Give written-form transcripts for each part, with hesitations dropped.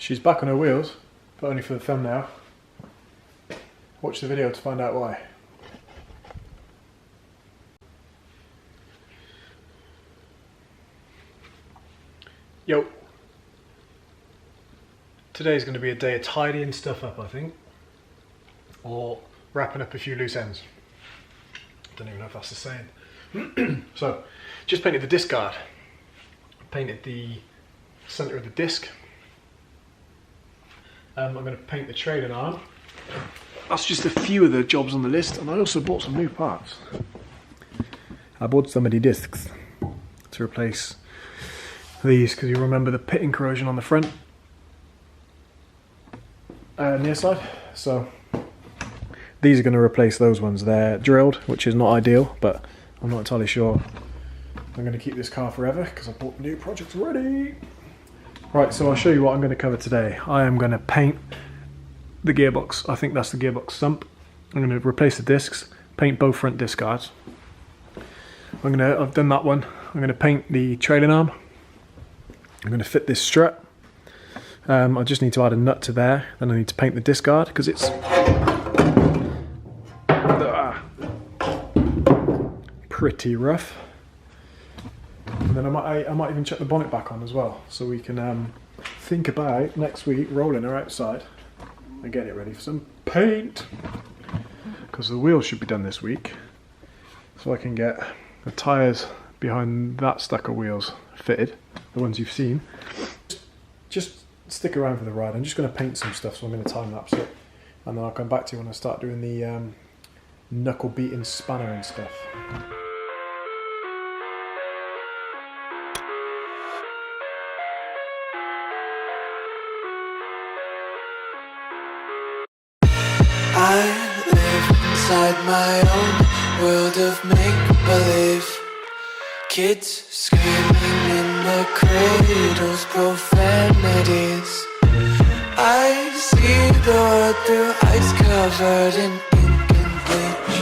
She's back on her wheels, but only for the thumbnail. Watch the video to find out why. Yo. Today's going to be a day of tidying stuff up, I think. Or wrapping up a few loose ends. Don't even know if that's the saying. So, just painted the disc guard. Painted the centre of the disc. I'm going to paint the trailing arm. That's just a few of the jobs on the list, and I also bought some new parts. I bought some of the discs to replace these, because you remember the pitting corrosion on the front near side. So these are going to replace those ones. They're drilled, which is not ideal, but I'm not entirely sure I'm going to keep this car forever because I bought the new project already. Right, so I'll show you what I'm going to cover today. I am going to paint the gearbox. I think that's the gearbox sump. I'm going to replace the discs, paint both front disc guards. I've done that one. I'm going to paint the trailing arm. I'm going to fit this strut. I just need to add a nut to there. Then I need to paint the disc guard because it's pretty rough. And then I might even chuck the bonnet back on as well, so we can think about next week rolling her outside and getting it ready for some paint. Because the wheels should be done this week, so I can get the tyres behind that stack of wheels fitted, the ones you've seen. Just stick around for the ride. I'm just going to paint some stuff, so I'm going to time lapse it, and then I'll come back to you when I start doing the knuckle beating spanner and stuff. I live inside my own world of make-believe. Kids screaming in the cradles, profanities. I see the world through eyes covered in ink and bleach.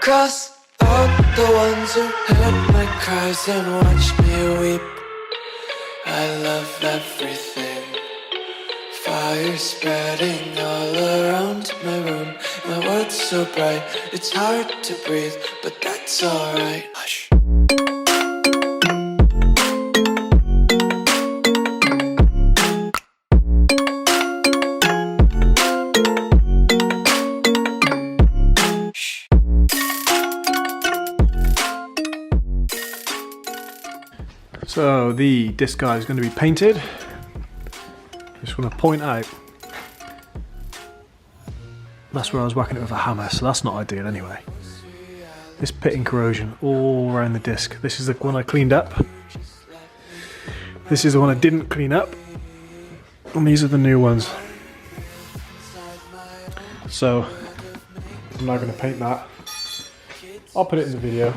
Cross out the ones who heard my cries and watched me weep. I love everything. Fire spreading all around my room. My world's so bright, it's hard to breathe, but that's alright. Hush. So the disc guard is going to be painted. Just want to point out, that's where I was whacking it with a hammer, so that's not ideal anyway. This pitting corrosion all around the disc. This is the one I cleaned up. This is the one I didn't clean up. And these are the new ones. So I'm now going to paint that. I'll put it in the video.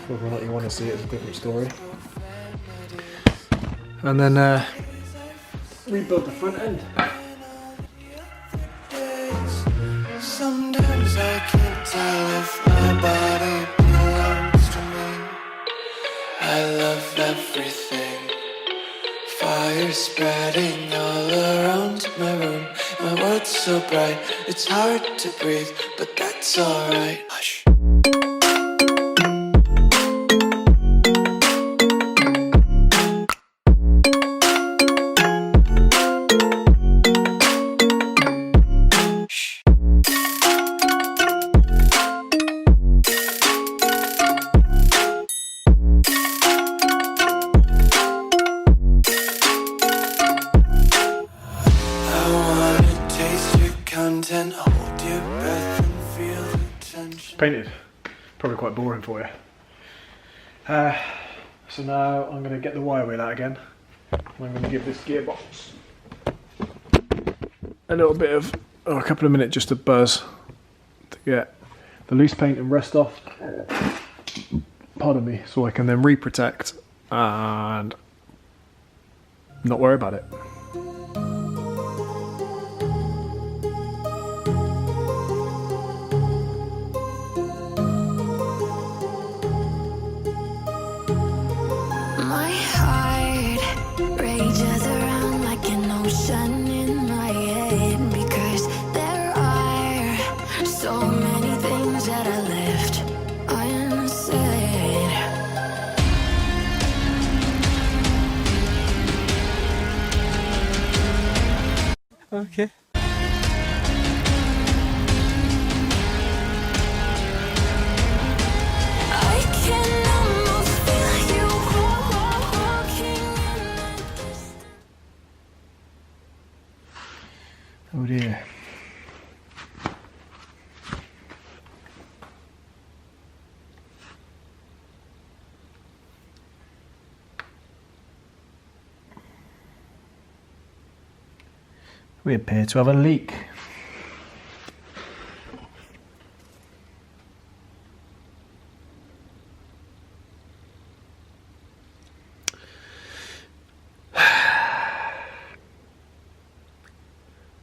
Whether or not you want to see it is a different story. And then rebuild the front end. Sometimes I can't tell if my body belongs to me. I love everything. Fire spreading all around my room. My world's so bright, it's hard to breathe, but that's alright. Hush. Hold your breath and feel the tension. Painted. Probably quite boring for you. So now I'm going to get the wire wheel out again. I'm going to give this gearbox a little bit of, a couple of minutes just to buzz to get the loose paint and rust off. Pardon me, so I can then re-protect and not worry about it. My heart rages around like an ocean Okay. I can almost feel you walking in the distance. Oh dear. We appear to have a leak.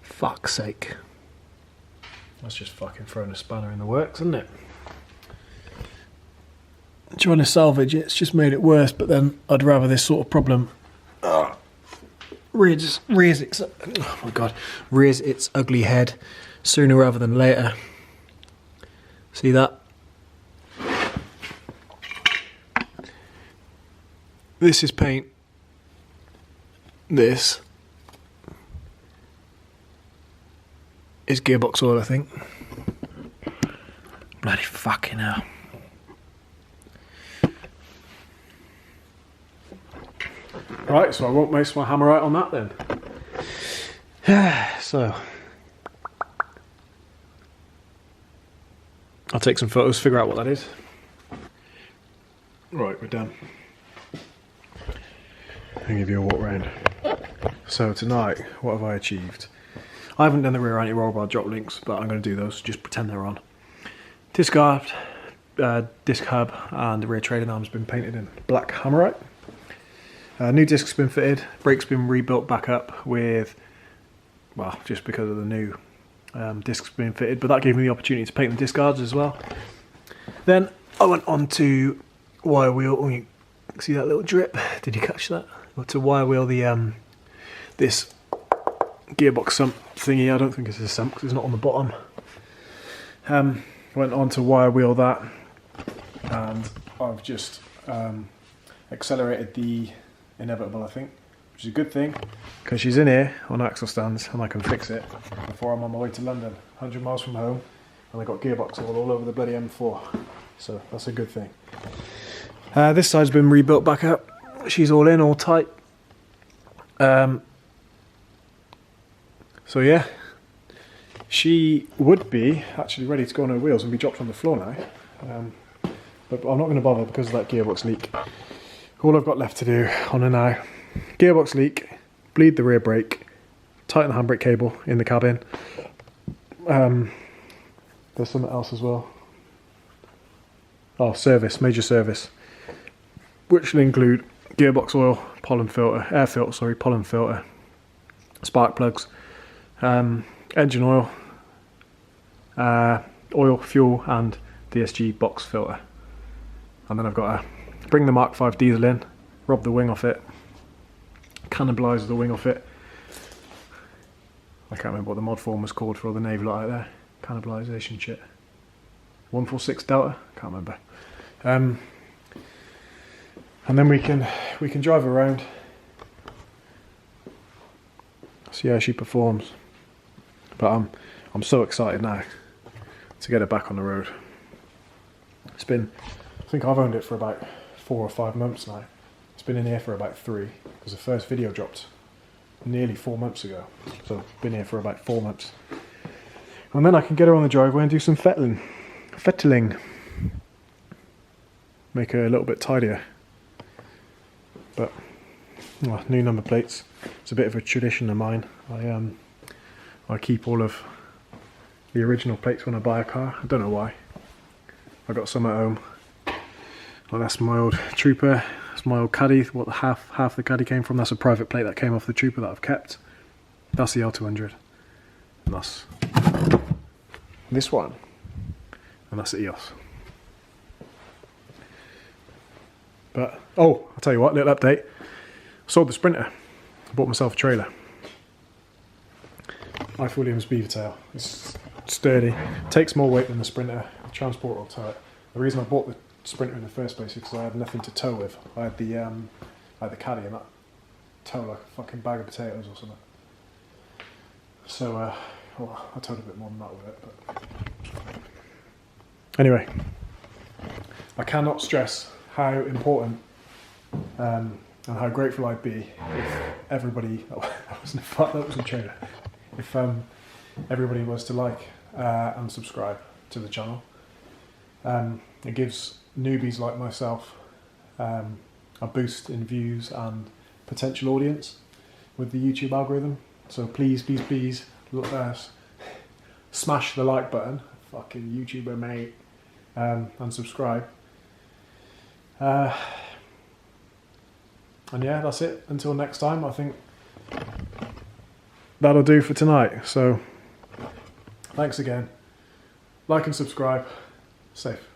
Fuck's sake. That's just fucking throwing a spanner in the works, isn't it? Trying to salvage it's just made it worse, but then I'd rather this sort of problem rears its ugly head sooner rather than later. See that? This is paint. This is gearbox oil, I think. Bloody fucking hell. Right, so I won't waste my hammerite on that then. So I'll take some photos, figure out what that is. Right, we're done. I'll give you a walk round. So tonight, what have I achieved? I haven't done the rear anti-roll bar drop links, but I'm going to do those, just pretend they're on. Disc guard, disc hub and the rear trailing arm's been painted in black hammerite. New disc's been fitted, brake's been rebuilt back up with, well, just because of the new discs being fitted, but that gave me the opportunity to paint the disc guards as well. Then I went on to wire wheel. Oh, you see that little drip? Did you catch that? To wire wheel the this gearbox sump thingy. I don't think it's a sump because it's not on the bottom. Went on to wire wheel that, and I've just accelerated the inevitable, I think, which is a good thing because she's in here on axle stands and I can fix it before I'm on my way to London. 100 miles from home, and I got gearbox all over the bloody M4, so that's a good thing. This side's been rebuilt back up. She's all in, all tight. So yeah, she would be actually ready to go on her wheels and be dropped on the floor now, but I'm not going to bother because of that gearbox leak. All I've got left to do on her now: gearbox leak, bleed the rear brake, tighten the handbrake cable in the cabin. There's something else as well. Oh, service, major service, which will include gearbox oil, pollen filter, air filter, sorry, pollen filter, spark plugs, engine oil, oil, fuel, and DSG box filter. And then I've got to bring the Mark V diesel in, rob the wing off it, cannibalise the wing off it. I can't remember what the mod form was called for all the Navy lot out there. Cannibalisation shit. 146 Delta? Can't remember. And then we can drive around, see how she performs. But I'm so excited now to get her back on the road. It's been, I think I've owned it for about 4 or 5 months now. It's been in here for about 3 because the first video dropped nearly 4 months ago. So been here for about 4 months. And then I can get her on the driveway and do some fettling. Make her a little bit tidier. But well, new number plates. It's a bit of a tradition of mine. I keep all of the original plates when I buy a car. I don't know why. I got some at home. Well, that's my old Trooper. That's my old Caddy. What the half the Caddy came from. That's a private plate that came off the Trooper that I've kept. That's the L200. And that's this one. And that's the EOS. But, oh, I'll tell you what, little update. Sold the Sprinter. I bought myself a trailer. Life Williams Beavertail. It's sturdy. Takes more weight than the Sprinter. The transport will tow it. The reason I bought the Sprinter in the first place is because I had nothing to tow with. I had the Caddy and that tow like a fucking bag of potatoes or something. So, well, I told a bit more than that with it, but anyway, I cannot stress how important and how grateful I'd be if everybody, that wasn't true, if everybody was to like and subscribe to the channel. It gives newbies like myself a boost in views and potential audience with the YouTube algorithm. So please smash the like button, fucking YouTuber mate, and subscribe. And yeah, that's it. Until next time, I think that'll do for tonight. So thanks again. Like and subscribe. Safe.